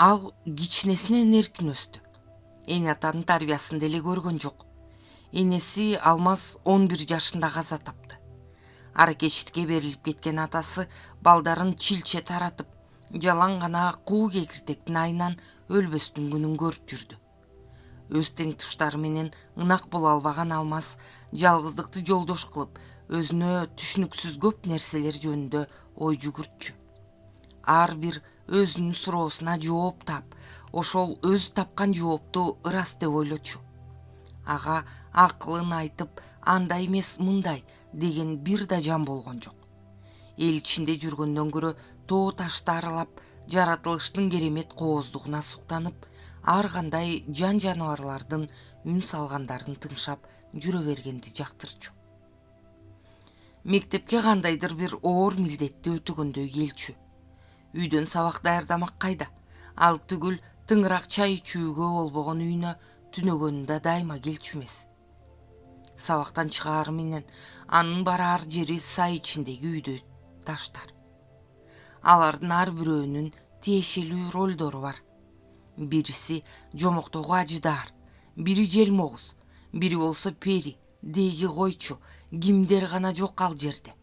Ал кичинесинен эркин өстү. Эне атанын тарбиясын деле көргөн жок. Энеси Алмаз 11 жашында каза тапты. Аракечитке берилип кеткен атасы балдарын чилче таратып, жалаң гана куу кекиртектин айынан өлбөстүн күнүн көрүп жүрдү. Өз тең туштары менен ынак боло албаган Алмаз жалгыздыкты жолдош кылып, өзүнө түшүнүксүз көп нерселер жөнүндө ой жүгүртчү. Ар бир өзүнүн суроосуна жооп таап, ошол өзү тапкан жоопту ырас деп ойлочу. Ага акылын айтып, андай эмес мындай деген бир да жан болгон жок. Эл ичинде жүргөндөн көрө тоо ташты аралап, жаратылыштын керемет кооздугуна суктанып, ар кандай жан жаныбарлардын үн салгандарын тыңшап жүрө бергенди жактырчу. Мектепке кандайдыр бир оор милдетти өтөгөндөй келчү. Үйдөн сабак даярдамак кайда? Ал түгүл тыңыраак чай ичүүгө болбогон үйүнө түнөгөнүндө дайыма келчү эмес. Сабактан чыгаар менен анын барар жери сай ичиндеги үйдө таштар. Алардын ар бирөөнүн тиешелүү ролдору бар. Бириси жомоктогу ажыдаар, бири желмогуз, бири болсо пери, деги койчу, кимдер гана жок ал жерде.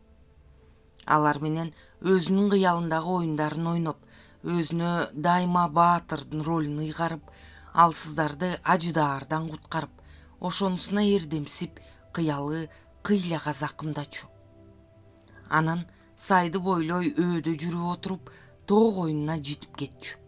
Алар менен өзүнүн кыялындагы оюндарын ойноп, өзүнө дайыма баатырдын ролун ыйгарып, алсыздарды ажыдаардан куткарып, ошонусуна эрдемсип, кыялы кыйляга закымдачу. Анан сайды бойлой өөдө жүрүп отуруп, тоо коюнуна житип кетчү.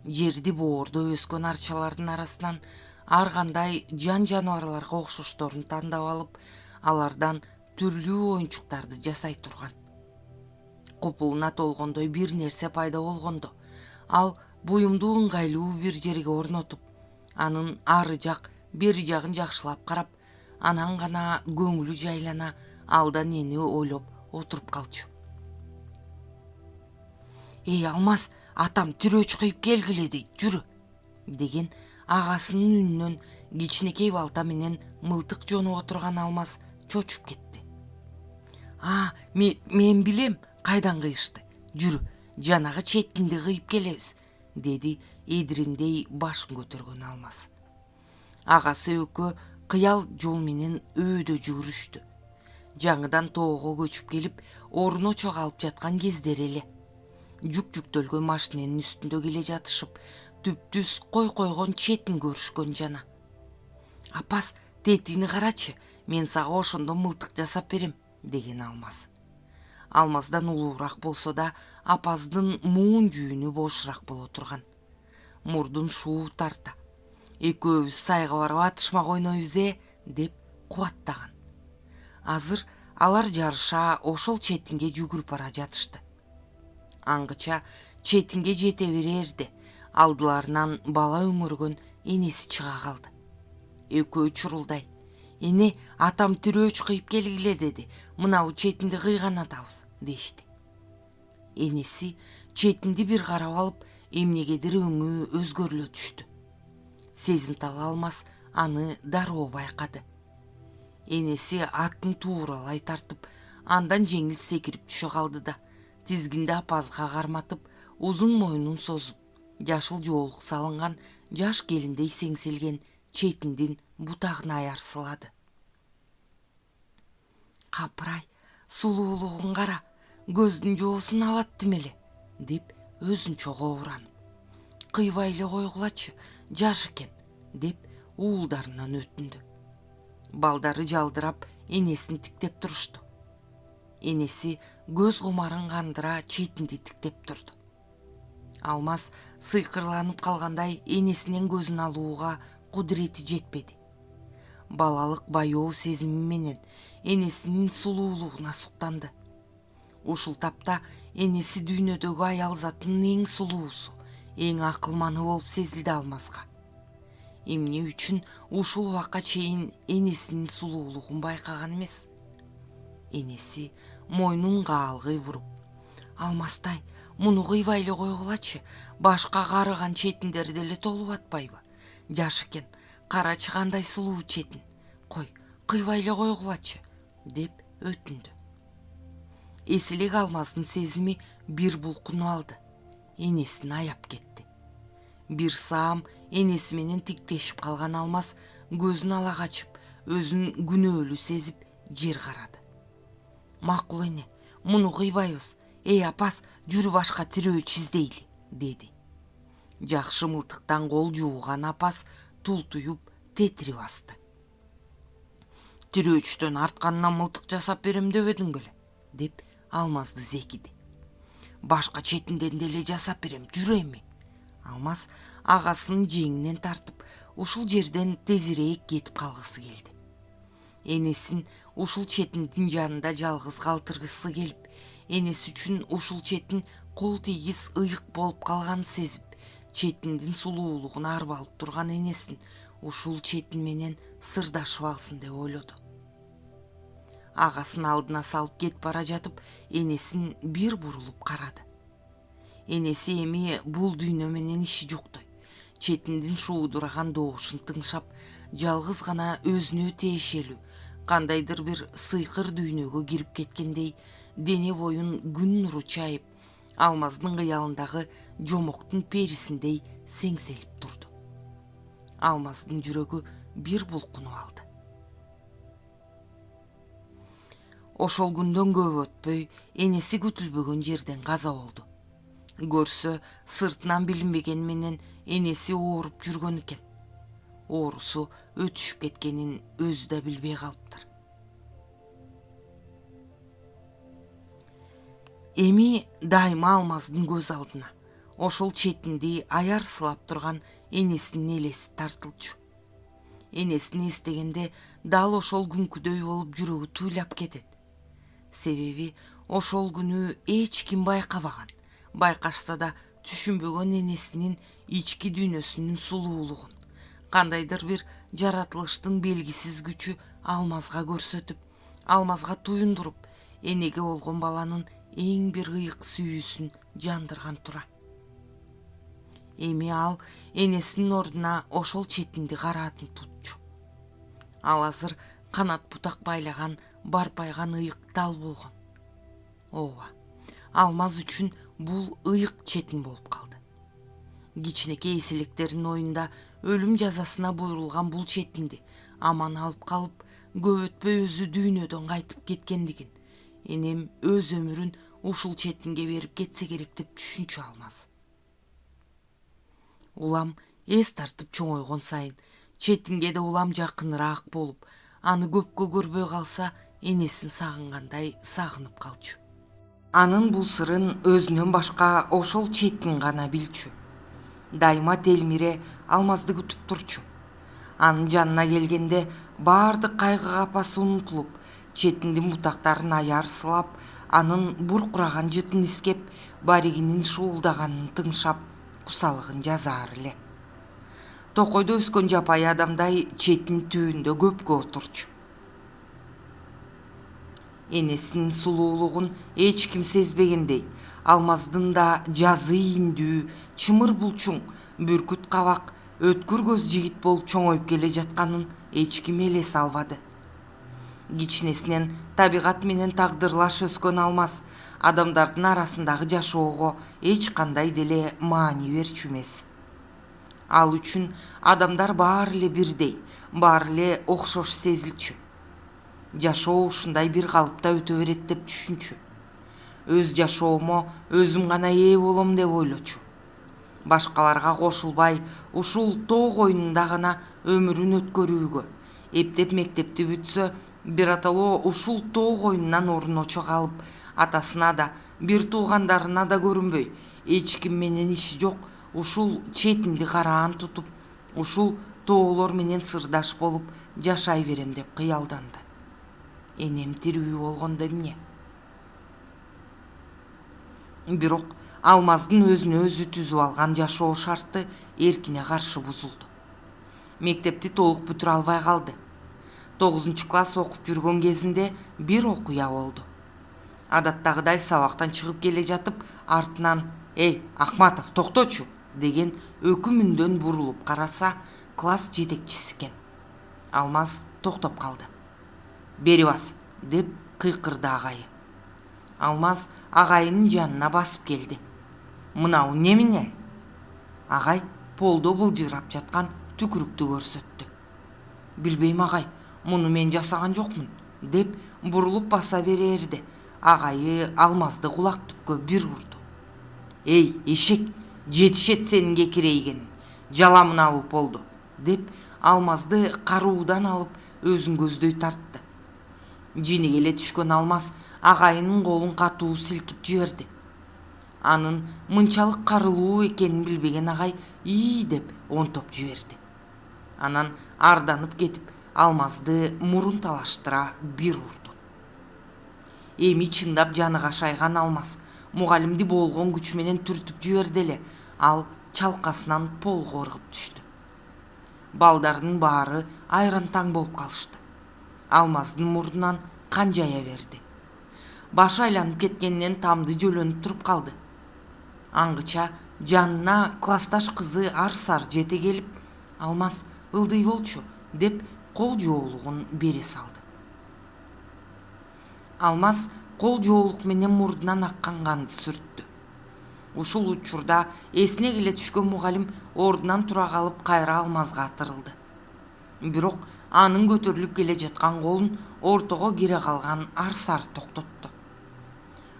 Жерди боордо өскөн арчалардын арасынан ар кандай жан жаныбарларга окшошторун тандап алып, алардан түрлүү оюнчуктарды жасай турган. Копулуна толгондой бир нерсе пайда болгондо, ал буюмду ыңгайлуу бир жерге орнотуп, анын ары жак, бери жагын жакшылап карап, анан гана көңүлү жайлана алдан эни ойлоп отуруп калчу. «Эй Алмаз, атам тирөөч кыйып келгиле дейт, жүрү» деген агасынын үнүнөн кичинекей балта менен мылтык жонуп отурган Алмаз чочуп кетти. Мен билем кайдан кыйышты. Жүрү, жанагы четинди кыйып келебиз», деди эдириңдей башын көтөргөн Алмаз. Агасы экөө кыял жол менен өөдө жүгүрүштү. Жаңыдан тоого көчүп келип, орун очо калып жаткан кездери эле. Жүк жүктөлгөн машиненин үстүндө келе жатышып, түп-түз кой койгон четин көрүшкөн жана. «Апас, тетигини карачы, мен сага ошондо мылтык жасап берем», деген Алмаз. Алмаздан улуураак болсо да, апаздын муун жүүнү бошураак боло турган. Мурдун шуу тарта. «Экөөбүз сайга барып атышмак ойнойбуз деп кубаттаган. Азыр алар жарыша ошол четинге жүгүрүп бара жатышты. Аңгыча четинге жете берерде алдыларынан бала өңөргөн энеси чыга калды. Экөө чурулдай: «Эне, атам тирөөч кыйып келгиле деди, мынабу четинди кыйган атабыз», дешти. Энеси четинди бир карап алып, эмнегедир өңү өзгөрүлө түштү. Сезимтал Алмаз аны дароо байкады. Энеси атын тууралай тартып, андан жеңил секирип түшө калды да, тизгинди апазга карматып, узун мойнун созуп, жашыл жоолук салынган жаш келиндей сеңселген четиндин бутагына аярсылады. «Капырай, сулуулугун кара, көздүн жоосун алат демеле», деп өзүнчө кобуранып. «Кыйбай эле койгулачы, жаш экен», деп уулдарынан өтүндү. Балдары жалдырап энесин тиктеп турушту. Энеси көз кумарын кандыра четинди тиктеп турду. Алмаз сыйкырланып калгандай энесинен көзүн алууга кудурети жетпеди. Балалык баяоо сезими менен энесинин сулуулугуна суктанды. Ушул тапта энеси дүйнөдөгү аял затынын эң сулуусу, эң акылманы болуп сезилди Алмазга. Эмне үчүн ушул убакка чейин энесинин сулуулугун байкаган эмес? Энеси мойнун каалгый буруп: «Алмазтай, муну кыйбай эле койгулачы, башка карыган четиндер деле толуп атпайбы? Жаш экен, карачы кандай сулуу четин. Кой, кыйбай эле койгулачы», деп өтүндү. Эс элек Алмаздын сезими бир булкунуп алды. Энесин аяп кетти. Бир саам энеси менен тиктешип калган Алмаз көзүн ала качып, өзүн күнөөлүү сезип жер карады. Макул эне, муну кыйбайбыз. Эй апас, жүрү башка тирөөчү издейли, деди. Жакшы мылтыктан кол жууган апас тултуюп тетири басты. Тирөөчтөн артканынан мылтык жасап берем дебедиң беле, деп Алмазды зекиди. Башка четинден деле жасап берем, жүрө эми. Алмаз агасынын жеңинен тартып, ушул жерден тезирээк кетип калгысы келди. Энесин ушул четиндин жанында жалгыз калтыргысы келип, энеси үчүн ушул четин кол тийгиз ыйык болуп калганын сезип, четиндин сулуулугун арбалып турган энесин ушул четин менен сырдашып алсын деп ойлоду. Агасын алдына салып кетип бара жатып, энесин бир бурулуп карады. Энеси эми бул дүйнө менен иши жоктой. Четиндин шуудураган доошун тыңшап, жалгыз гана өзүнө тиешелүү кандайдыр бир сыйкыр дүйнөгө кирип кеткендей, дене боюн күн нуру чайып, Алмаздын кыялындагы жомоктун перисиндей сеңселип турду. Алмаздын жүрөгү бир булкунуп алды. Ошол күндөн көп өтпөй, энеси күтүлбөгөн жерден каза болду. Көрсө, сыртынан билинбеген менен энеси ооруп жүргөн экен. Оорусу өтүшүп кеткенин өзү да билбей калыптыр. Эми дайыма Алмаздын көз алдына ошол четинди аярсылап турган энесинин элеси тартылчу. Энесин эстегенде дал ошол күнкүдөй болуп жүрөгү туйлап кетет. Себеби ошол күнү эч ким байкабаган, байкашса да түшүнбөгөн энесинин ички дүйнөсүнүн сулуулугун, кандайдыр бир жаратылыштын белгисиз күчү Алмазга көрсөтүп, Алмазга туюндуруп, энеге болгон баланын эң бир ыйык сүйүүсүн жандырган тура. Эми ал энесинин ордуна ошол четинди караатын тутчу. Ал азыр канат бутак байлаган барпайган ыйык тал болгон. Ооба, Алмаз үчүн бул ыйык четин болуп калды. Кичинекей эселектердин оюнда өлүм жазасына буйрулган бул четинди аман алып калып, көп өтпөй өзү дүйнөдөн кайтып кеткендигин, энем өз өмүрүн ушул четинге берип кетсе керек деп түшүнчү Алмаз. Улам эс тартып чоңойгон сайын, четинге да улам жакыныраак болуп, аны көпкө көрбөй калса, энесин сагынгандай сагынып калчу. Анын бул сырын өзүнөн башка ошол четин гана билчү. Дайыма телмире Алмазды күтүп турчу. Анын жанына келгенде баардык кайгы капасы унутулуп, четиндин бутактарын аярсылап, анын буркураган жытын искеп, баригинин шуулдаганын тыңшап, кусалыгын жазаар эле. Токойдо өскөн жапайы адамдай четин түбүндө көпкө отурчу. Энесинин сулуулугун эч ким сезбегендей, Алмаздын да жазы ийиндүү, чымыр булчуң, бүркүт кабак, өткүр көз жигит болуп чоңоюп келе жатканын эч ким элесе албады. Кичинесинен табигат менен тагдырлаш өскөн Алмаз адамдардын арасындагы жашоого эч кандай деле маани берчү эмес. Ал үчүн адамдар баары эле бирдей, баары эле окшош сезилчү. Жашоо ушундай бир калыпта өтө берет деп түшүнчү. Өз жашоомо өзүм гана ээ болом деп ойлочу. Башкаларга кошулбай, ушул тоо койнунда гана өмүрүн өткөрүүгө, эптеп мектепти бүтсө, биротоло ушул тоо койнунан орночо калып, атасына да, бир туугандарына да көрүнбөй, эч ким менен иши жок, ушул четинди караан тутуп, ушул тоолор менен сырдаш болуп жашай берем деп кыялданды. Энем тирүү болгондо эмне? Бирок Алмаздын өзүнө өзү түзүп алган жашоо шарты эркине каршы бузулду. Мектепти толук бүтүрө албай калды. 9-класс окуп жүргөн кезинде бир окуя болду. Адаттагыдай сабактан чыгып келе жатып, артынан «Эй, Акматов, токточу!» деген өкүм үндөн бурулуп караса, класс жетекчиси экен. Алмаз токтоп калды. «Бери бас!» деп кыйкырды агайы. Алмаз агайынын жанына басып келди. «Мынау немине?» Агай полдо былжырап жаткан түкүрүктү көрсөттү. Билбейм агай, муну мен жасаган жокмун, деп бурулуп баса берерде агайы Алмазды кулак түпкө бир урду. Эй, эшек, жетишет сенин кекирейгениң, жаламын алып болду, деп Алмазды каруудан алып өзүн көздөй тартты. Жини келе түшкөн Алмаз агайынын колун катуу силкип жиберди. Анын мынчалык карылуу экенин билбеген агай ии деп онтоп жиберди. Анан арданып кетип Алмазды мурун талаштыра бир урду. Эми чындап жаны кашайган Алмаз мугалимди болгон күчү менен түртүп жиберди эле, ал чалкасынан полго ыргып түштү. Балдардын баары айран таң болуп калышты. Алмаздын мурдунан кан жая берди. Башы айланып кеткенинен тамды жөлөнүп туруп калды. Аңгыча жанына классташ кызы Арсар жете келип, Алмаз ылдый болчу, деп кол жоолугун бере салды. Алмаз кол жоолук менен мурдунан аккан канды сүрттү. Ушул учурда эсине келе түшкөн мугалим ордунан тура калып кайра Алмазга атырылды. Бирок анын көтөрүлүп келе жаткан колун ортого кире калган Арсар токтотту.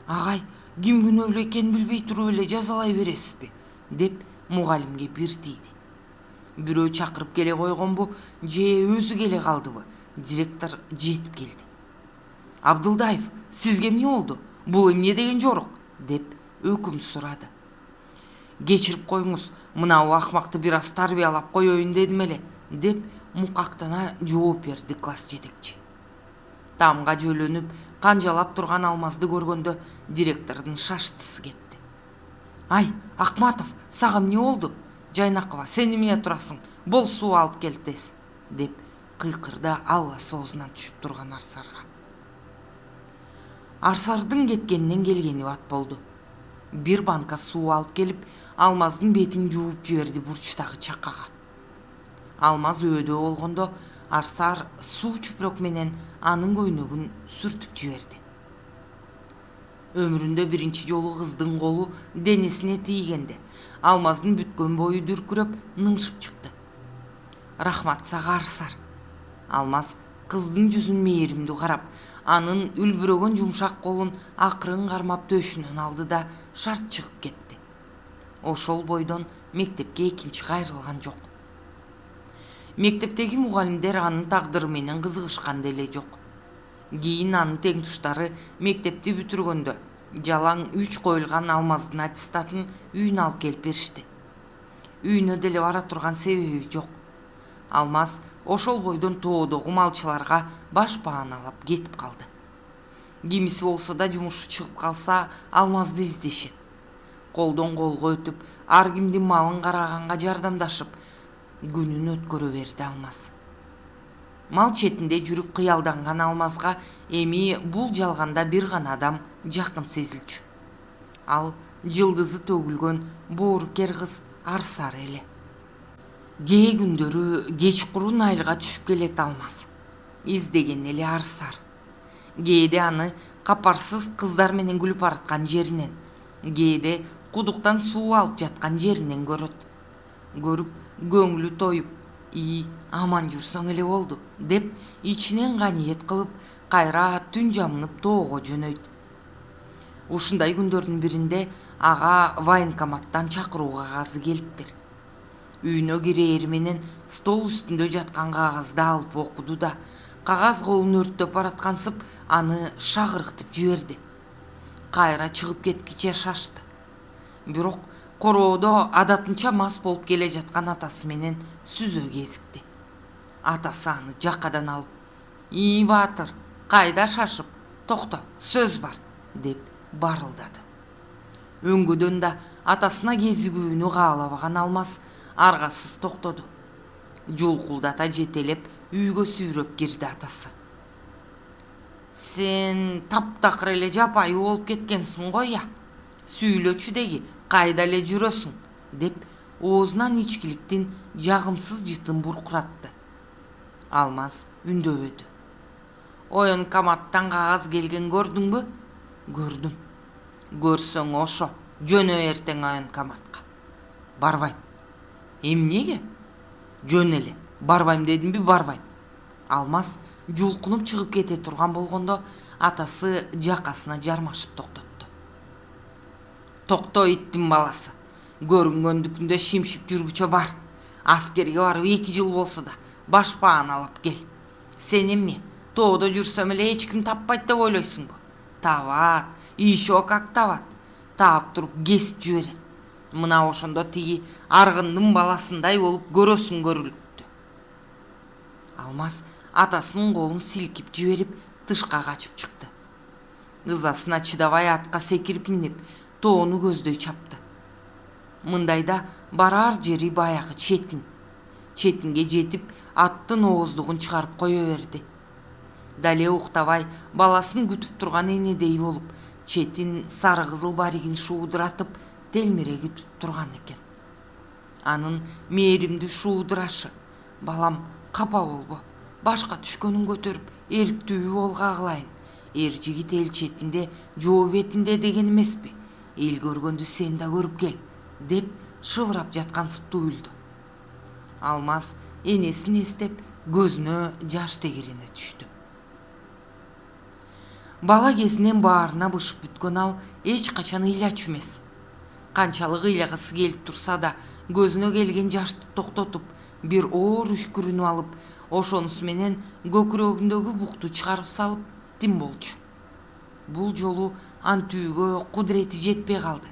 Агай, ким күнөөлүү экенин билбей туруп эле жазалай бересизби, деп мугалимге бир тийди. Бирөө чакырып келе койгонбу же өзү келе калдыбы? Директор жетип келди. Абдылдаев, сизге эмне болду? Бул эмне деген жорук? Деп өкүм сурады. Кечирип коюңуз, мынау акмакты бир аз тарбиялап коеюн дедим эле, деп мукактана жооп берди класс жетекчи. Тамга жөлөнүп, канжалап турган Алмазды көргөндө директордун шаштысы кетти. Ай, Акматов, сага эмне болду? Жайнакова, сен эмне турасың? Бол суу алып кел тез, деп кыйкырды алла соозунан түшүп турган Арсарга. Арсардын кеткенинен келгени бат болду. Бир банка суу алып келип, Алмаздын бетин жууп жиберди бурчтагы чакага. Алмаз өөдө болгондо Арсар суу чүпүрөк менен анын көйнөгүн сүртүп жиберди. Өмүрүндө биринчи жолу кыздын колу денесине тийгенде Алмаздын бүткөн бою дүркүрөп нымшып чыкты. Рахмат сага, Арсар. Алмаз кыздын жүзүн мээримдүү карап, анын үлбүрөгөн жумшак колун акырын кармап төшүнөн алды да шарт чыгып кетти. Ошол бойдон мектепке экинчи кайрылган жок. Мектептеги мугалимдер анын тагдыры менен кызыгышкан деле жок. Кийин анын тең туштары мектепти бүтүргөндө жалаң 3 коюлган Алмаздын аттестатын үйүнө алып келип беришти. Үйүнө деле бара турган себеби жок. Алмаз ошол бойдон тоодогу малчыларга баш бааналап кетип калды. Кимиси болсо да жумушу чыгып калса Алмазды издешет. Колдон колго өтүп, ар кимдин малын караганга жардамдашып, күнүн өткөрө берди Алмаз. Мал четинде жүрүп кыялданган Алмазга эми бул жалганда бир гана адам жакын сезилчү. Ал жылдызы төгүлгөн боорукер кыз Арсар эле. Кээ күндөрү кечкурун айылга түшүп келет Алмаз. Издеген эле Арсар. Кээде аны капарсыз кыздар менен күлүп бараткан жеринен, кээде кудуктан суу алып жаткан жеринен көрөт. Көрүп, көңүлү тоюп, аман жүрсөң эле болду, деп ичинен каниет кылып, кайра түн жамынып тоого жөнөйт. Ушундай күндөрдүн биринде ага военкоматтан чакыруу кагазы келиптир. Үйүнө кирээри менен стол үстүндө жаткан кагазды алып окуду да, кагаз колун өрттөп бараткансып, аны шагырыктып жиберди. Кайра чыгып кеткиче шашты. Бирок короодо адатынча мас болуп келе жаткан атасы менен сүзө кезикти. Атасы аны жакадан алып, Баатыр, кайда шашып? Токто, сөз бар, деп барылдады. Өңгөдөн да атасына кезигүүнү каалабаган Алмаз аргасыз токтоду. Жулкулдата жетелеп үйгө сүйрөп кирди атасы. Сен таптакыр эле жапайы болуп кеткенсиң го я. Сүйлөчү деги, кайда эле жүрөсүң, деп оозунан ичкиликтин жагымсыз жытын буркуратты. Алмаз үндөбөдү. Военкоматтан кагаз келген көрдүңбү? Көрдүм. Көрсөң ошо, жөнө эртең военкоматка. Барбайм. Эмнеге? Жөн эле. Барбайм дедимби, барбайм. Алмаз жулкунуп чыгып кете турган болгондо атасы жакасына жармашып токтотту. Токто, иттин баласы. Көрүнгөндүкүндө шимшип жүргүчө бар. Аскерге барып 2 жыл болсо да башпаан алып кел. Сен эмне? Тоодо жүрсөм эле эч ким таппайт деп ойлойсуңбу? Табат, ишо как табат. Таап туруп кесип жиберет. Мына ошондо тиги аргындын баласындай болуп көрөсүң көрүлүптү. Алмаз атасынын колун силкип жиберип тышка качып чыкты. Ызасына чыдабай атка секирип минип тоону көздөй чапты. Мындайда барар жери баягы четинге жетип аттын ооздугун чыгарып кое берди. Дале уктабай баласын күтүп турган энедей болуп четин сары кызыл баригин шуудуратып телмире күтүп турган экен. Анын мээримдүү шуудурашы: балам, капа болбо, башка түшкөнүн көтөрүп эриктүү болга кылайын. Эр жигит эл четинде, жоо бетинде деген эмеспи? Эл көргөндү сен да көрүп кел, деп шыбырап жаткансып туюлду. Алмаз энесин эстеп көзүнө жаш тегерене түштү. Бала кезинен баарына бышып бүткөн ал эч качан ыйлачу эмес. Канчалык ыйлагысы келип турса да көзүнө келген жашты токтотуп, бир оор үшкүрүнүп алып, ошонусу менен көкүрөгүндөгү букту чыгарып салып тим болчу. Бул жолу антүүгө кудурети жетпей калды.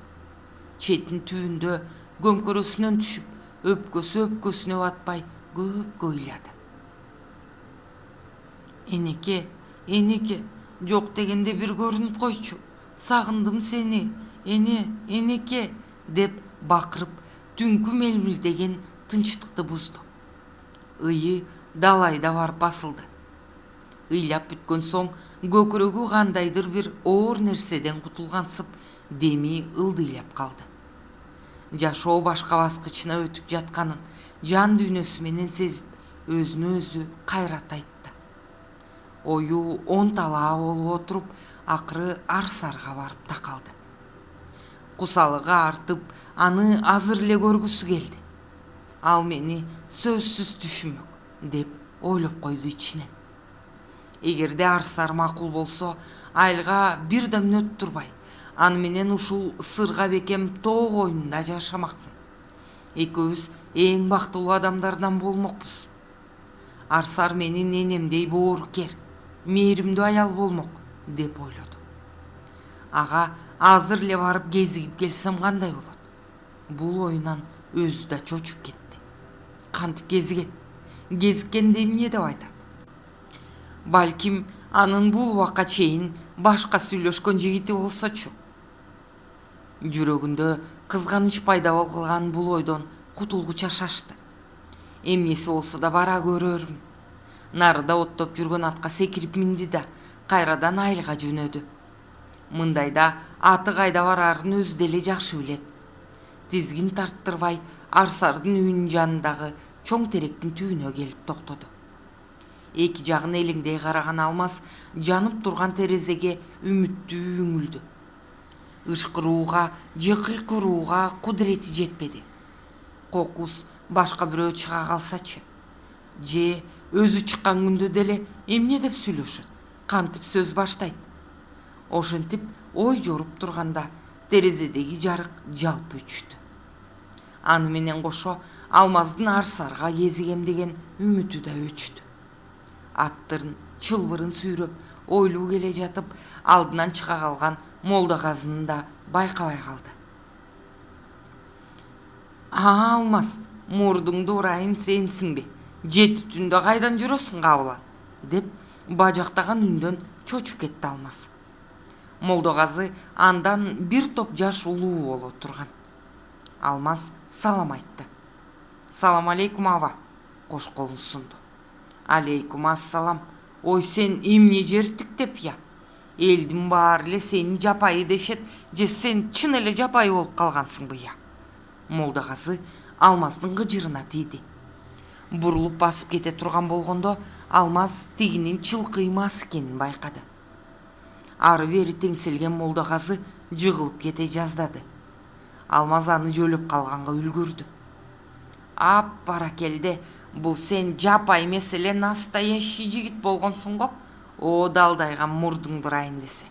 Четин түбүндө көмкөрөсүнөн түшүп, өпкөсүнө батпай көп ыйлады. Энеке, жок дегенде бир көрүнүп койчу. Сагындым сени, энеке, деп бакырып, түнкү мелмилдеген тынчтыкты бузду. Ыйы далайда барып басылды. Ыйлап бүткөн соң көкүрөгү кандайдыр бир оор нерседен кутулгансып, деми ылдыйлап калды. Жашоо башка баскычына өтүп жатканын жан дүйнөсү менен сезип, өзүнө өзү кайрат айтты. Ою 10 талаа болуп отуруп, акыры Арсарга барып такалды. Кусалыгы артып, аны азыр эле көргүсү келди. Ал мени сөзсүз түшүнмөк, деп ойлоп койду ичинен. Эгерде Арсар макул болсо, айылга бир да мүнөт турбай, аны менен ушул сырга бекем тоо койнунда жашамакмын. Экөөбүз эң бактылуу адамдардан болмокпуз. Арсар менин энемдей боорукер, мээримдүү аял болмок, деп ойлоду. Ага азыр эле барып кезигип келсем кандай болот? Бул оюнан өзү да чочуп кетти. Кантип кезигет? Кезиккенде эмне деп айтат? Балким анын бул убакка чейин башка сүйлөшкөн жигити болсочу. Жүрөгүндө кызганыч пайда болгон бул ойдон кутулгуча шашты. Эмнеси болсо да бара көрөрмүн. Нарыда оттоп жүргөн атка секирип минди да кайрадан айылга жөнөдү. Мындайда аты кайда барарын өзү деле жакшы билет. Тизгин тарттырбай Арсардын үйүнүн жанындагы чоң теректин түбүнө келип токтоду. Эки жагын элеңдей караган Алмаз жанып турган терезеге үмүттүү үңүлдү. Ышкырууга же кыйкырууга кудурети жетпеди. Кокус башка бирөө чыга калсачы? Же өзү чыккан күндө деле эмне деп сүйлөшөт? Кантип сөз баштайт? Ошентип ой жоруп турганда терезедеги жарык жалп өчтү. Аны менен кошо Алмаздын Арсарга кезигем деген үмүтү да өчтү. Аттын чылбырын сүйрөп ойлуу келе жатып, алдынан чыга калган Молдогазыны да байкабай калды. Алмаз, мурдуңду урайын сенсиңби? Жети түндө кайдан жүрөсүң кабылан? Деп бажактаган үндөн чочуп кетти Алмаз. Молдогазы андан бир топ жаш улуу боло турган. Алмаз салам айтты. Салам алейкум аба, кош колун сунду. Алейкум ассалам. Ой, сен эмне жертиктеп я? Элдин баары эле сени жапайы дешет, же сен чын эле жапайы болуп калгансыңбы я? Молдогазы Алмаздын кыжырына тийди. Бурулуп басып кете турган болгондо Алмаз тигинин чылкы ыймасы экенин байкады. Ары бери теңселген Молдогазы жыгылып кете жаздады. Алмаз аны жөлөп калганга үлгүрдү. Ап баракелде, бул сен жапай меселе настоящий жигит болгонсуң го. О далдайган мурдуңду ырайын десе.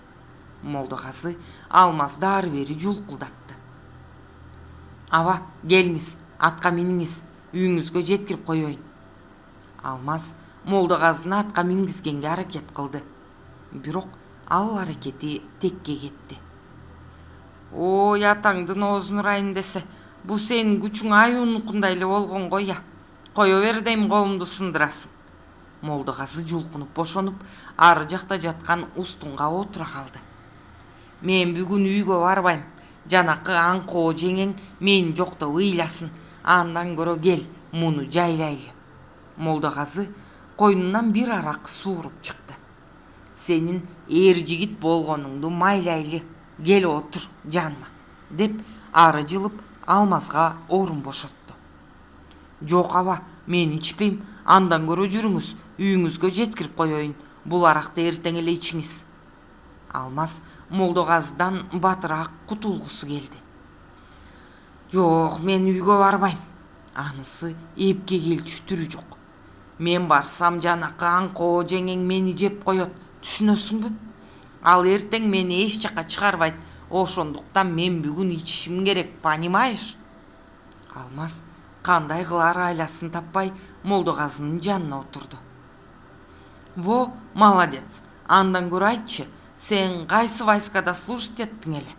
Молдогазы Алмазды ары бери жулкулдатты. Аба, келиңиз, атка миниңиз, үйүңүзгө жеткирип коеюн. Алмаз Молдогазыны атка мингизгенге аракет кылды. Бирок ал аракети текке кетти. Ой, атаңдын оозун ырайын десе, бу сенин күчүң аюунукундай эле болгон го я. Кое бер дейм, колумду сындырасың. Молдогазы жулкунуп бошонуп, ары жакта жаткан устунга отура калды. Мен бүгүн үйгө барбайм. Жанакы аңкоо жеңең мени жоктоп ыйласын. Андан көрө кел, муну жайлайлы. Молдогазы койнунан бир арак сууруп чыкты. Сенин эр жигит болгонуңду майлайлы. Кел отур жаныма, деп ары жылып Алмазга орун бошотту. Жок аба, мен ичпейм, андан көрө жүрүңүз, үйүңүзгө жеткирип коеюн. Бул аракты эртең эле ичиңиз. Алмаз Молдогазыдан батыраак кутулгусу келди. Жок, мен үйгө барбайм. Анысы эпке келчү түрү жок. Мен барсам жанакы аңкоо жеңең мени жеп коет, түшүнөсүңбү? Ал эртең мени эч жака чыгарбайт. Ошондуктан мен бүгүн ичишим керек, понимаешь? Алмаз кандай кылар айласын таппай Молдогазынын жанына отурду. Во, молодец. Андан көрө айтчы, сен кайсы войскада служить эттиң эле?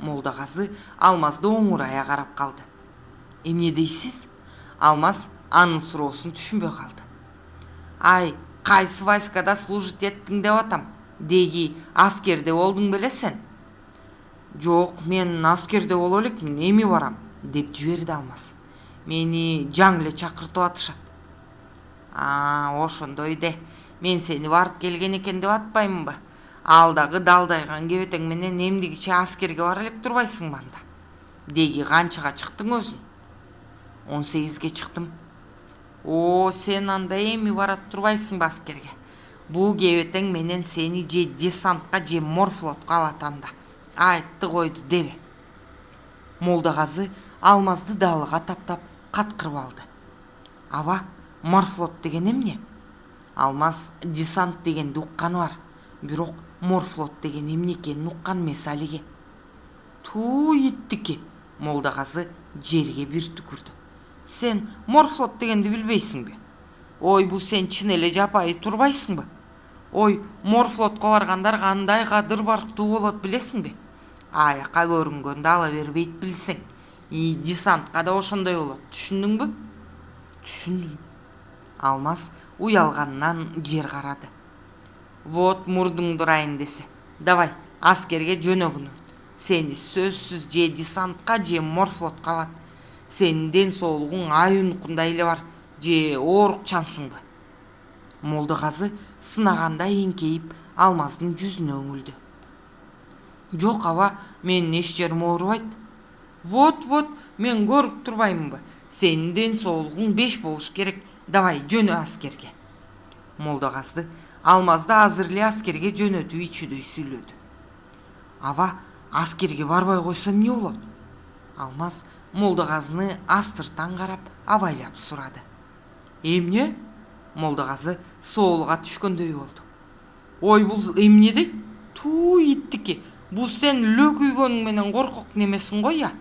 Молдогазы Алмазды оңурая карап калды. Эмне дейсиз? Алмаз анын суроосун түшүнбөй калды. Ай, кайсы войскада служить эттиң деп атам. Деги аскерде болдуң беле сен? Жок, мен аскерде боло элекмин, эми барам, деп жиберди Алмаз. Мени жаң эле чакыртып атышат. Ошондой де. Мен сени барып келген экен деп атпаймынбы? Ал дагы далдайган кебетең менен эмдигиче аскерге бара элек турбайсыңбы анда? Деги канчага чыктың өзүң? 18ге чыктым. О, сен анда эми барат турбайсыңбы аскерге? Бу кебетең менен сени же десантка же морфлотко алат анда. Айтты койду дебе. Молдогазы Алмазды далыга таптап каткырып алды. Аба, морфлот деген эмне? Алмаз десант дегенди укканы бар, бирок морфлот деген эмне экенин уккан эмес алиге. Туу иттики. Молдогазы жерге бир түкүрдү. Сен морфлот дегенди билбейсиңби? Ой, бу сен чын эле жапайы турбайсыңбы? Ой, морфлотко баргандар кандай кадыр барктуу болот билесиңби? Аяка көрүнгөндө ала бербейт билсең. Десантка да ошондой болот, түшүндүңбү? Түшүндүм. Алмаз уялганынан жер карады. Вот мурдуңду ырайын десе. Давай, аскерге жөнөгүнү. Сени сөзсүз же десантка же морфлотко алат. Сенин ден соолугуң аюунукундай эле бар, же оорукчансыңбы? Молдогазы сынагандай эңкейип Алмаздын жүзүнө өңүлдү. Жок аба, менин эч жерим оорубайт. Вот, мен көрүп турбаймынбы? Сенин ден соолугуң 5 болуш керек. Давай, жөнө аскерге. Молдогазы Алмазды азыр эле аскерге жөнөтүү ичүүдөй сүйлөдү. Аба, аскерге барбай койсом эмне болот? Алмаз Молдогазыны астыртан карап, абайлап сурады. Эмне? Молдогазы соолуга түшкөндөй болду. Ой, бул эмне дейт? Туу иттики. Бул сен лөкүйгөнүң менен коркок немесиң го я?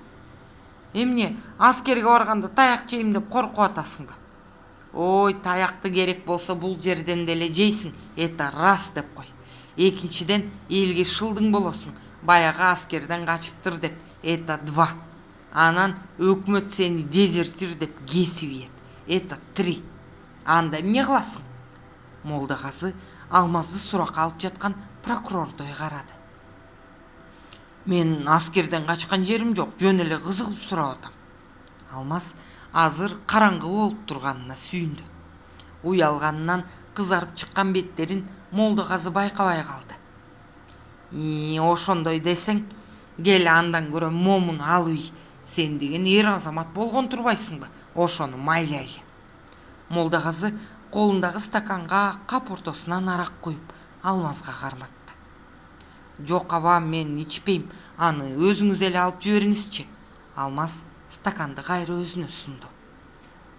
Эмне, аскерге барганда таяк жейм деп коркуп атасыңбы? Ой, таякты керек болсо бул жерден деле жейсиң, это раз деп кой. Экинчиден, элге шылдың болосуң, баягы аскерден качыптыр деп, это 2. Анан өкмөт сени дезертир деп кесип ийет, это 3. Анда эмне кыласың? Молдогазы Алмазды суракка алып жаткан прокурордой карады. Мен аскерден качкан жерим жок, жөн эле кызыгып сурап атам. Алмаз азыр караңгы болуп турганына сүйүндү. Уялганынан кызарып чыккан беттерин Молдогазы байкабай калды. Ошондой десең, кел андан көрө момун алып ий. Сен деген эр азамат болгон турбайсыңбы? Ошону майлайлы. Молдогазы колундагы стаканга кап ортосунан арак куюп Алмазга карматты. Жок аба, мен ичпейм, аны өзүңүз эле алып жибериңизчи. Алмаз стаканды кайра өзүнө сунду.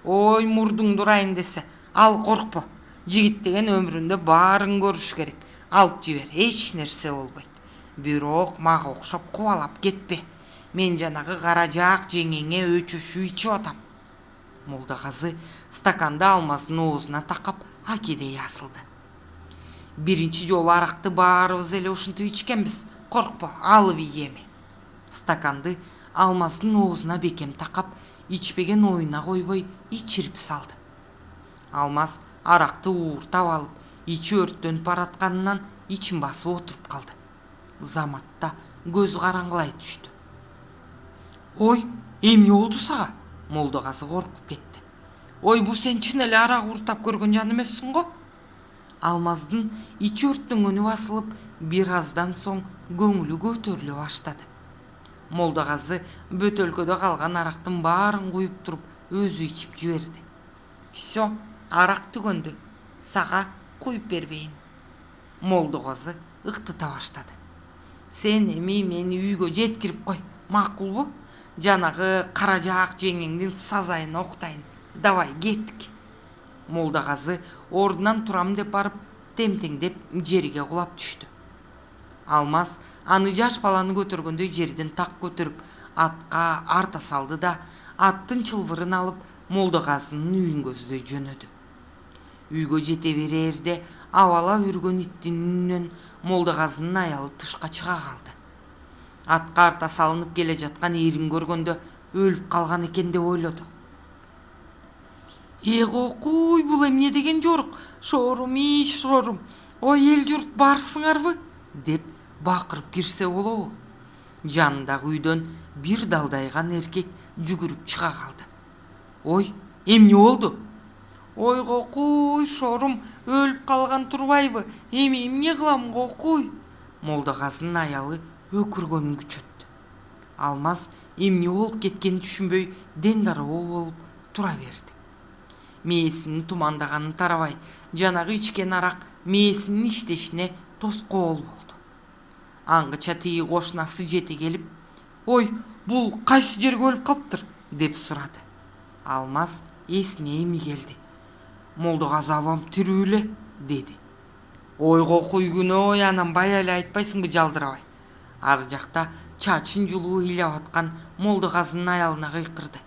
Ой, мурдуң дурайын десе, ал коркпо. Жигит деген өмүрүндө баарын көрүш керек. Алып жибер, эч нерсе болбойт. Бирок мага окшоп кубалап кетпе. Мен жанагы каражаак жеңеңе өчөшүү ичип атам. Молдагазы стаканды Алмаздын оозуна такап акедей асылды. Биринчи жолу аракты баарыбыз эле ушинтип ичкенбиз. Коркпо, алып ий эми. Стаканды Алмаздын оозуна бекем такап, ичпеген оюна койбой ичирип салды. Алмаз аракты ууртап алып, ичи өрттөнүп баратканынан ичин басып отуруп калды. Заматта көз караңгылай түштү. Ой, эмне болду сага? Молдагазы коркуп кетти. Ой, бу сен чын эле арак ууртап көргөн жан эмессиң го? Алмаздын ичи өрттөнгөнү басылып, бир аздан соң көңүлү көтөрүлө баштады. Молдагазы бөтөлкөдө калган арактын баарын куюп туруп, өзү ичип жиберди. Всё, арак түгөндү. Сага куюп бербейин. Молдагазы ыктыта баштады. Сен эми мени үйгө жеткирип кой, макулбу? Жанагы каражаак жеңеңдин сазайын октайын. Давай, кеттик. Молдагазы ордунан турам деп барып, темтеңдеп жерге кулап түштү. Алмаз аны жаш баланы көтөргөндөй жерден так көтөрүп, атка арта салды да, аттын чылбырын алып, Молдагазынын үйүн көздөй жөнөдү. Үйгө жете берерде абала үргөн иттин үнүнөн Молдагазынын аялы тышка чыга калды. Атка арта салынып келе жаткан эрин көргөндө өлүп калган экен деп ойлоду. Кокуй, бул эмне деген жорук? Шорум, шорум. Ой, эл журт барсыңарбы? Деп бакырып кирсе болобу? Жанындагы үйдөн бир далдайган эркек жүгүрүп чыга калды. Ой, эмне болду? Ой, кокуй, шорум, өлүп калган турбайбы? Эми эмне кылам, кокуй? Молдагазынын аялы өкүргөнүн күчөттү. Алмаз эмне болуп кеткенин түшүнбөй, дендароо болуп тура берди. Мээсинин тумандаганын тарабай, жанагы ичкен арак мээсинин иштешине тоскоол болду. Аңгыча тиги кошунасы жете келип, ой, бул кайсы жерге өлүп калыптыр? Деп сурады. Алмаз эсине эми келди. Молдагазы абам тирүү эле, деди. Ой, кокуй күнөө, анан бая эле айтпайсыңбы жалдырабай? Ар жакта чачын жулуу ыйлап аткан Молдагазынын аялына кыйкырды.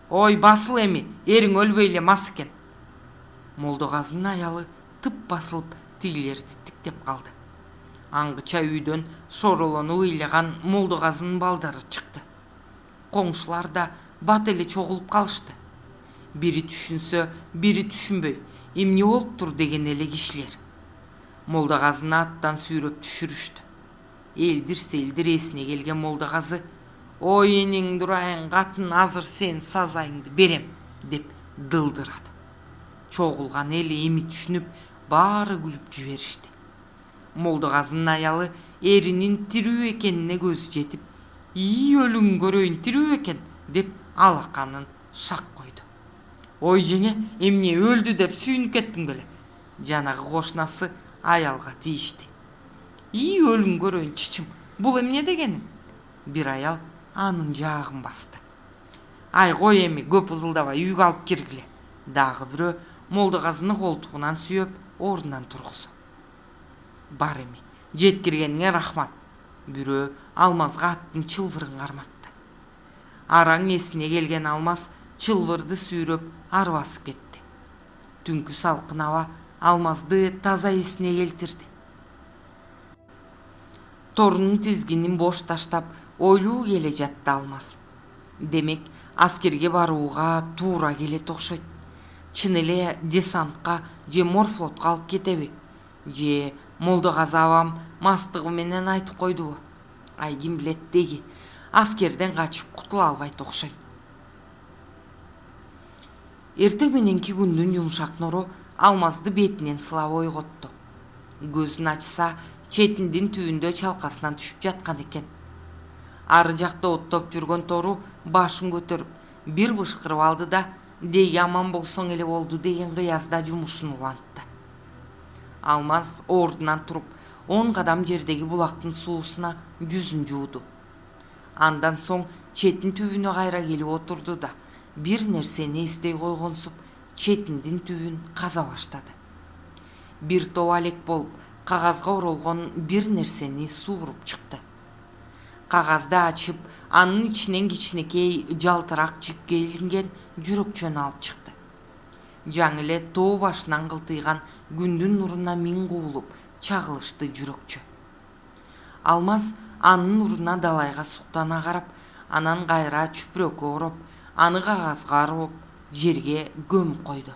Ой, басыл эми, эриң өлбөй эле мас экен. Молдагазынын аялы тып басылып тигилерди тиктеп калды. Аңгыча үйдөн шоролонуп ыйлаган Молдагазынын балдары чыкты. Коңшулар да бат эле чогулуп калышты. Бири түшүнсө, бири түшүнбөй, эмне болуптур деген эле кишилер. Молдагазыны аттан сүйрөп түшүрүштү. Элдир-селдир эсине келген Молдагазы, ой, эниң дурайын катын, азыр сен сазайыңды берем, деп дылдырады. Чогулган эл эми түшүнүп, баары күлүп жиберишти. Молдагазынын аялы эринин тирүү экенине көзү жетип, өлүң көрөйүн, тирүү экен, деп алаканын шак койду. Ой, жеңе, эмне өлдү деп сүйүнүп кеттиң беле? Жанагы кошунасы аялга тийишти. Өлүң көрөйүн, чычым, бул эмне дегениң? Бир аял анын жаагын басты. Ай, кой эми, көп ызылдабай, үйгө алып киргиле. Дагы бирөө Молдагазыны колтугунан сүйөп, ордунан тургузу. Бар эми, жеткиргениңе рахмат. Бирөө Алмазга аттын чылбырын карматты. Араң эсине келген Алмаз чылбырды сүйрөп ары басып кетти. Түнкү салкын аба Алмазды таза эсине келтирди. Торунун тизгинин бош таштап, ойлуу келе жатты Алмаз. Демек, аскерге барууга туура келет окшойт. Чын эле десантка же морфлотко алып кетеби? Же Молдагазы абам мастыгы менен айтып койдубу? Ай, ким билет деги, аскерден качып кутула албайт окшойм. Эртең мененки күндүн жумшак нуру Алмазды бетинен сылап ойготту. Көзүн ачса, четиндин түбүндө чалкасынан түшүп жаткан экен. Ары жакта оттоп жүргөн тору башын көтөрүп, бир бышкырып алды да, деги аман болсоң эле болду деген кыязда жумушун улантты. Алмаз ордунан туруп, 10 кадам жердеги булактын суусуна жүзүн жууду. Андан соң четин түбүнө кайра келип отурду да, бир нерсени эстей койгонсуп четиндин түбүн каза баштады. Бир топ алек болуп кагазга оролгон бир нерсени сууруп чыкты. Кагазды ачып, анын ичинен кичинекей жалтырак жипке илинген жүрөкчөнү алып чыкты. Жаңы эле тоо башынан кылтыйган күндүн нуруна миң куулуп чагылышты жүрөкчө. Алмаз анын нуруна далайга суктана карап, анан кайра чүпүрөккө ороп, аны кагазга ороп, жерге көмүп койду.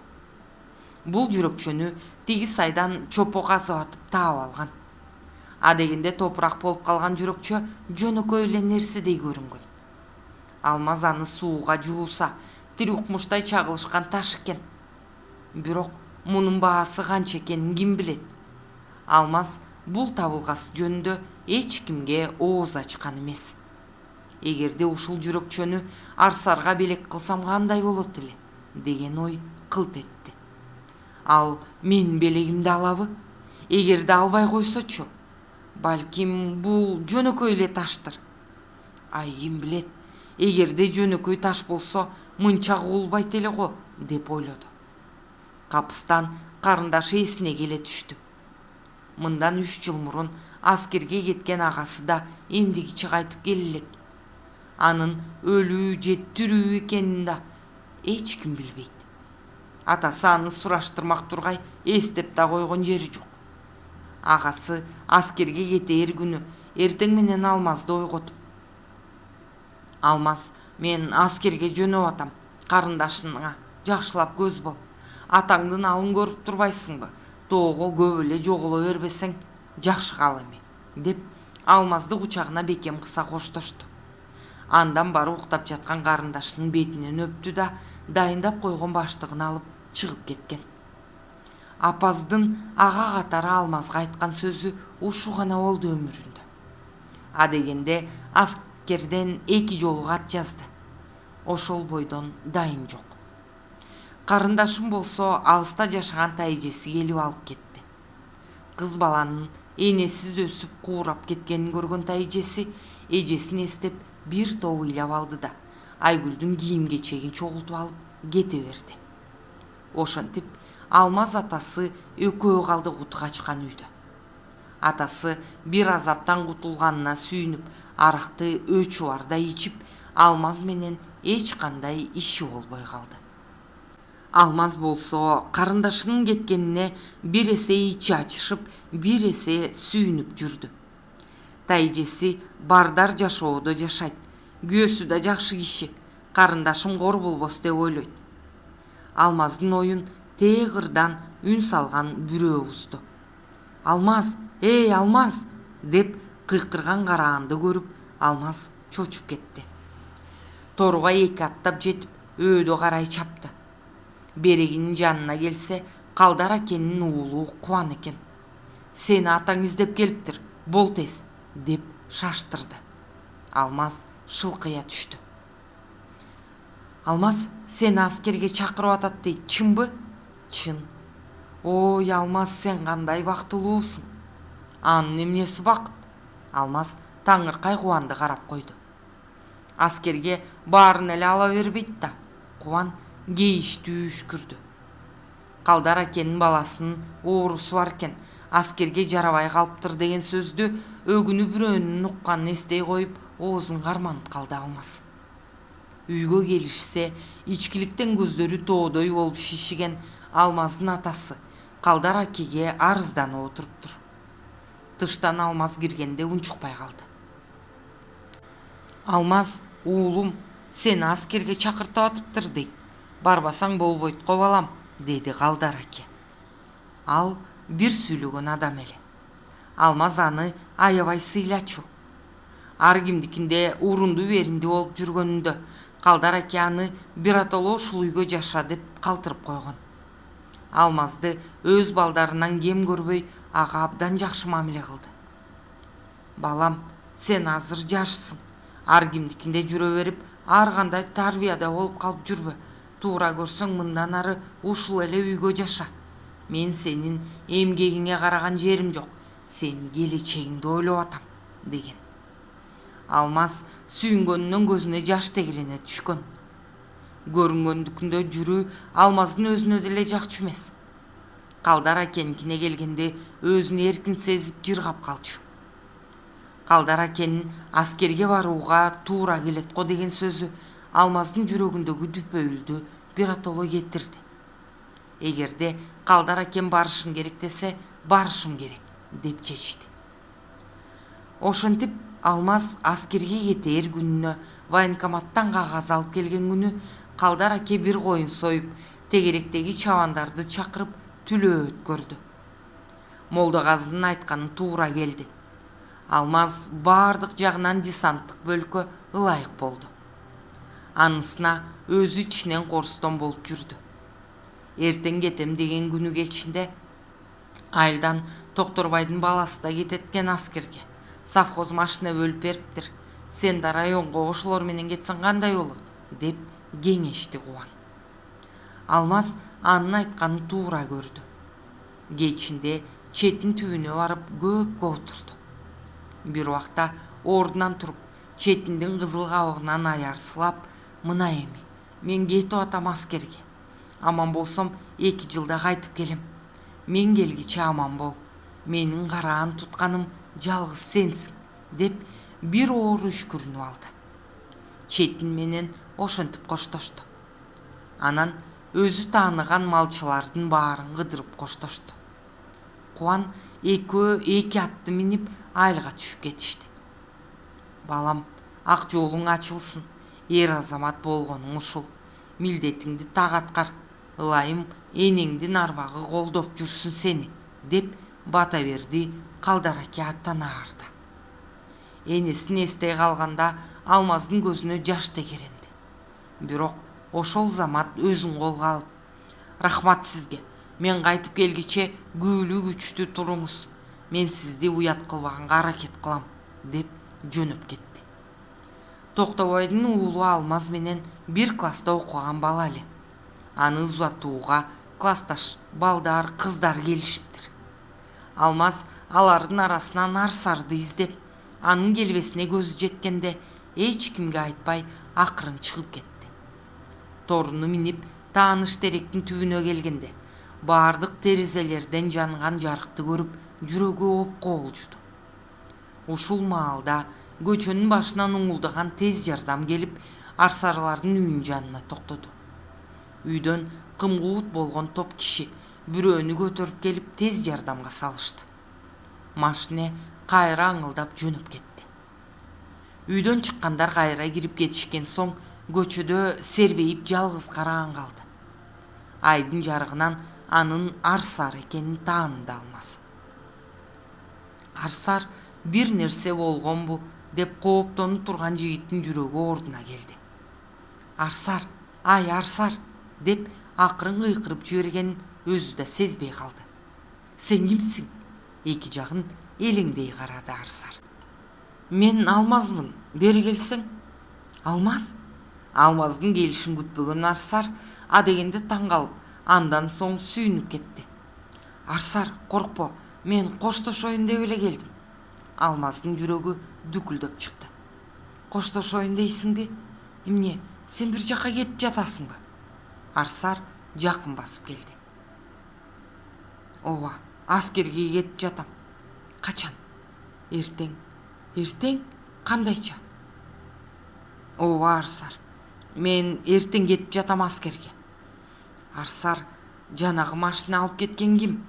Бул жүрөкчөнү тиги сайдан чопо казып атып таап алган. Адегенде топурак болуп калган жүрөкчө жөнөкөй эле нерседей көрүнгөн. Алмаз аны сууга жууса, тири укмуштай чагылышкан таш экен. Бирок мунун баасы канча экенин ким билет? Алмаз бул табылгасы жөнүндө эч кимге ооз ачкан эмес. Эгерде ушул жүрөкчөнү арсарга белек кылсам кандай болот эле деген ой кылт этти. Ал менин белегимди алабы? Эгерде албай койсочу, балким бул жөнөкөй эле таштыр. Ай ким билет, эгерде жөнөкөй таш болсо мынча куулбайт эле го деп ойлоду. Капыстан карындашы эсине келе түштү. Мындан 3 жыл мурун аскерге кеткен агасы да эмдигичи кайтып келе элек. Анын өлүү же тирүү экенин да эч ким билбейт. Атасы аны сураштырмак тургай эстеп да койгон жери жок. Агасы аскерге кетээр күнү эртең менен Алмазды ойготуп: "Алмаз, мен аскерге жөнөп атам. Карындашыңа жакшылап көз бол. Атаңдын алын көрүп турбайсыңбы? Тоого көп эле жоголо бербесең жакшы кал эми" деп Алмазды кучагына бекем кыса коштошту. Андан бары уктап жаткан карындашынын бетинен өптү да дайындап койгон баштыгын алып чыгып кеткен. Апаздын ага катары Алмазга айткан сөзү ушу гана болду өмүрүндө. Адегенде аскерден 2 жолу кат жазды. Ошол бойдон дайын жок. Карындашым болсо алыста жашаган тайжеси келип алып кетти. Кыз баланын энесиз өсүп куурап кеткенин көргөн тайжеси эжесин эстеп бир топ ыйлап алды да Айгүлдүн кийим кечегин чогултуп алып кете берди. Ошентип Алмаз атасы экөө калды куту качкан үйдө. Атасы бир азаптан кутулганына сүйүнүп, аракты өчүбарда ичип, Алмаз менен эч кандай иши болбой калды. Алмаз болсо карындашынын кеткенине бир эсе ичи ачышып, бир эсе сүйүнүп жүрдү. Тайжеси бардар жашоодо жашайт, күйөөсү да жакшы киши, карындашым кор болбос деп ойлойт. Алмаздын оюн тээ кырдан үн салган бирөө узду. "Алмаз, эй Алмаз!" деп кыйкырган караанды көрүп, Алмаз чочуп кетти. Торуга 2 аттап жетип, өөдө карай чапты. Берегинин жанына келсе, Калдар акенин уулу Кубан экен. "Сени атаң издеп келиптир, бол тез" деп шаштырды. Алмаз шылкыя түштү. "Алмаз, сени аскерге чакырып атат дейт, чынбы?" "Чын." "Ой, Алмаз, сен кандай бактылуусуң." "Анын эмнеси бакыт?" Алмаз таңыркай Кубанды карап койду. "Аскерге баарын эле ала бербейт да." Кубан кейиштүү үшкүрдү. "Калдар акенин баласынын оорусу бар экен, аскерге жарабай калыптыр" деген сөздү өгүнү бирөөнүн укканын эстей коюп, оозун карманып калды Алмаз. Үйгө келишсе, ичкиликтен көздөрү тоодой болуп шишиген Алмаздын атасы Калдар акеге арызданып отуруптур. Тыштан Алмаз киргенде унчукпай калды. "Алмаз, уулум, сени аскерге чакыртып атыптыр дейт. Барбасаң болбойт го балам" деди Калдар аке. Ал бир сүйлөгөн адам эле. Алмаз аны аябай сыйлачу. Ар кимдикинде урунду беринди болуп жүргөнүндө Калдар аке аны биротоло ушул үйгө жаша деп калтырып койгон. Алмазды өз балдарынан кем көрбөй, ага абдан жакшы мамиле кылды. "Балам, сен азыр жашсың. Ар кимдикинде жүрө берип, ар кандай тарбияда болуп калып жүрбө. Туура көрсөң мындан ары ушул эле үйгө жаша. Мен сенин эмгегиңе караган жерим жок. Сенин келечегиңди ойлоп атам" деген. Алмаз сүйүнгөнүнөн көзүнө жаш тегерене түшкөн. Көрүнгөндүкүндө жүрү Алмаздын өзүнө деле жакчу эмес. Калдар акенкине келгенде өзүн эркин сезип жыргап калчу. Калдар акенин аскерге барууга туура келет го деген сөзү Алмаздын жүрөгүндөгү дүпөйүлдү биротоло кетирди. Эгерде Калдар акен барышым керек десе, барышым керек деп чечти. Ошентип Алмаз аскерге кетээр күнүнө военкоматтан кагаз алып келген күнү Калдар аке бир коюн союп, тегеректеги чабандарды чакырып түлөө өткөрдү. Молдогаздын айтканы туура келди. Алмаз баардык жагынан десанттык бөлккө ылайык болду. Анысына өзү ичинен корстон болуп жүрдү. Эртең кетем деген күнү кечинде айылдан Токторбайдын баласы да кететкен аскерге. Совхоз машина бөлүп бериптир. Сен да районго ошолор менен кетсең кандай болот? Деп кеңешти Кубан. Алмаз анын айтканын туура көрдү. Кечинде четтин түбүнө барып көпкө отурду. Бир убакта ордунан туруп, четтиндин кызыл кабыгынан аярсылап, мына эми мен кетип атам аскерге. Аман болсом 2 жылда кайтып келем. Мен келгиче аман бол. Менин караан тутканым жалгыз сенсиң, деп бир оор үшкүрүнүп алды. Четтин менен ошентип коштошту. Анан өзү тааныган малчылардын баарын кыдырып коштошту. Кубан экөө 2 атты минип айылга түшүп кетишти. Балам, ак жолуң ачылсын, эр азамат болгонуң ушул. Милдетиңди так аткар. Ылайым энеңдин арбагы колдоп жүрсүн сени, деп бата берди Калдар аке аттана барды. Энесин эстей калганда Алмаздын көзүнө жаш тегеренди. Бирок ошол замат өзүн колго алып, рахмат сизге. Мен кайтып келгиче күбүлүү күчтүү туруңуз. Мен сизди уят кылбаганга аракет кылам, деп жөнөп кетти. Токтобойдун уулу Алмаз менен бир класста окуган бала эле. Аны узатууга классташ балдар, кыздар келишиптир. Алмаз алардын арасынан Арсарды издеп, анын келбесине көзү жеткенде эч кимге айтпай акырын чыгып кетти. Торуну минип тааныш теректин түбүнө келгенде баардык терезелерден жанган жарыкты көрүп жүрөгү опко болжуду. Ушул маалда көчөнүн башынан уңулдаган тез жардам келип Арсарлардын үйүнүн жанына токтоду. Үйдөн кымгуут болгон топ киши бирөөнү көтөрүп келип тез жардамга салышты. Машине кайра аңылдап жөнөп кетти. Үйдөн чыккандар кайра кирип кетишкен соң көчөдө сербейип жалгыз караган калды. Айдын жарыгынан анын Арсар экенин тааныды Алмаз. Арсар бир нерсе болгонбу деп кооптонуп турган жигиттин жүрөгү ордуна келди. Арсар, ай Арсар, деп акырын кыйкырып жибергенин өзү да сезбей калды. Сен кимсиң? Эки жагын элеңдей карады Арсар. Мен Алмазмын, бери келсең. Алмаз? Алмаздын келишин күтпөгөн Арсар а дегенде таң калып, андан соң сүйүнүп кетти. Арсар, коркпо, мен коштошоюн деп эле келдим. Алмаздын жүрөгү дүкүлдөп чыкты. Коштошоюн дейсиңби? Эмне, сен бир жакка кетип жатасыңбы? Арсар жакын басып келди. Ооба, аскерге кетип жатам. Качан? Эртең. Эртең? Кандайча? Ооба Арсар, мен эртең кетип жатам аскерге. Арсар, жанагы машина алып кеткен ким?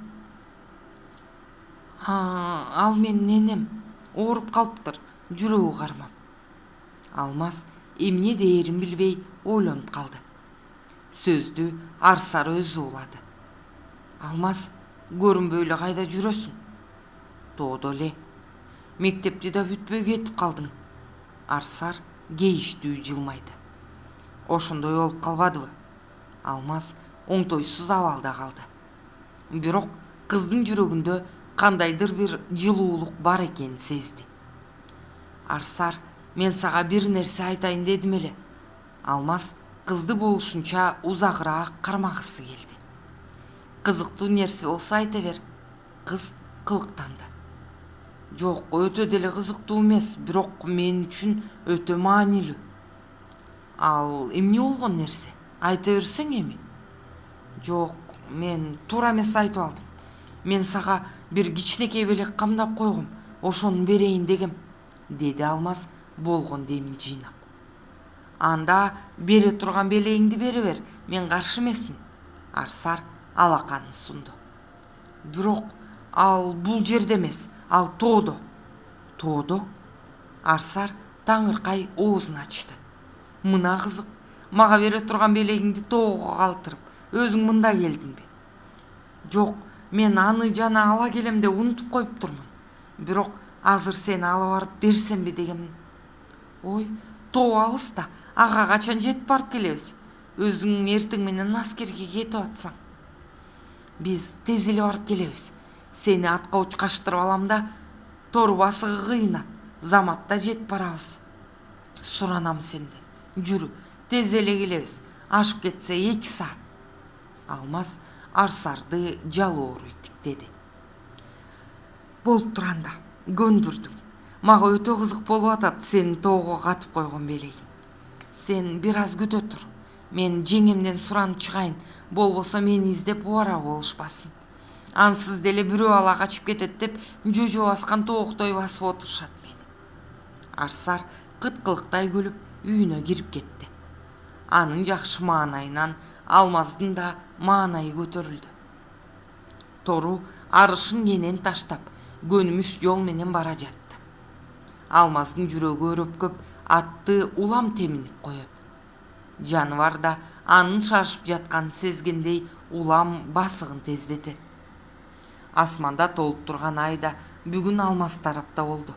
Ал менин энем, ооруп калыптыр, жүрөгү кармап. Алмаз эмне дээрин билбей ойлонуп калды. Сөздү Арсар өзү улады. Алмаз, көрүнбөй эле кайда жүрөсүң? Тоодо эле. Мектепти да бүтпөй кетип калдың. Арсар кейиштүү жылмайды. Ошондой болуп калбадыбы? Алмаз оңтойсуз абалда калды. Бирок кыздын жүрөгүндө кандайдыр бир жылуулук бар экенин сезди. Арсар, мен сага бир нерсе айтайын дедим эле. Алмаз кызды болушунча узагыраак кармагысы келди. Кызыктуу нерсе болсо айта бер. Кыз кылыктанды. Жок, өтө деле кызыктуу эмес, бирок мен үчүн өтө маанилүү. Ал эмне болгон нерсе? Айта берсең эми? Жок, мен туура эмес айтып алдым. Мен сага бир кичинекей белек камдап койгом, ошону берейин дегем, деди Алмаз болгон демин жыйнап. Анда бере турган белегиңди бере бер, мен каршы эмесмин. Арсар алаканын сунду. Бирок ал бул жерде эмес, ал тоодо. Тоодо? Арсар таңыркай оозун ачты. Мына кызык, мага бере турган белегиңди тоого калтырып, өзүң мында келдиңби? Жок, мен аны жана ала келем деп унутуп коюптурмун. Бирок азыр сени алып барып берсемби дегем. Ой, тоо алыста, ага качан жетип барып келебиз? Өзүң эртең менен аскерге кетип атсаң. Биз тез эле барып келебиз. Сени атка учкаштырып алам да, тор басыгы кыйнат. Заматта жетип барабыз. Суранам сенден. Жүрү, тез эле келебиз. Ашып кетсе 2 саат. Алмаз Арсарды жалоору тиктеди. Болуп турганда, көндүрдүң. Мага өтө кызык болуп атат сенин тоого катып койгон белегиң. Сен бир аз күтө тур. Мен жеңемден суранып чыгайын, болбосо мени издеп убара болушпасын. Ансыз деле бирөө ала качып кетет деп жөжө баскан тооктой басып отурушат мени. Арсар кыткылыктай күлүп үйүнө кирип кетти. Анын жакшы маанайынан Алмаздын да маанайы көтөрүлдү. Тору арышын кенен таштап, көнүмүш жол менен бара жатты. Алмаздын жүрөгү өрөпкөп, атты улам теминип коет. Жаныбар да анын шашып жатканын сезгендей улам басыгын тездетет. Асманда толуп турган ай да бүгүн Алмаз тарапта болду.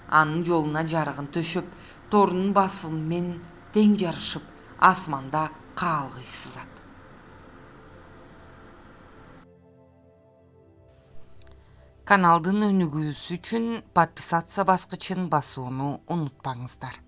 Анын жолуна жарыгын төшөп, торунун басымы менен тең жарышып, асманда каалгый сызат. Каналдын өнүгүүсү үчүн подписация баскычын басууну унутпаңыздар.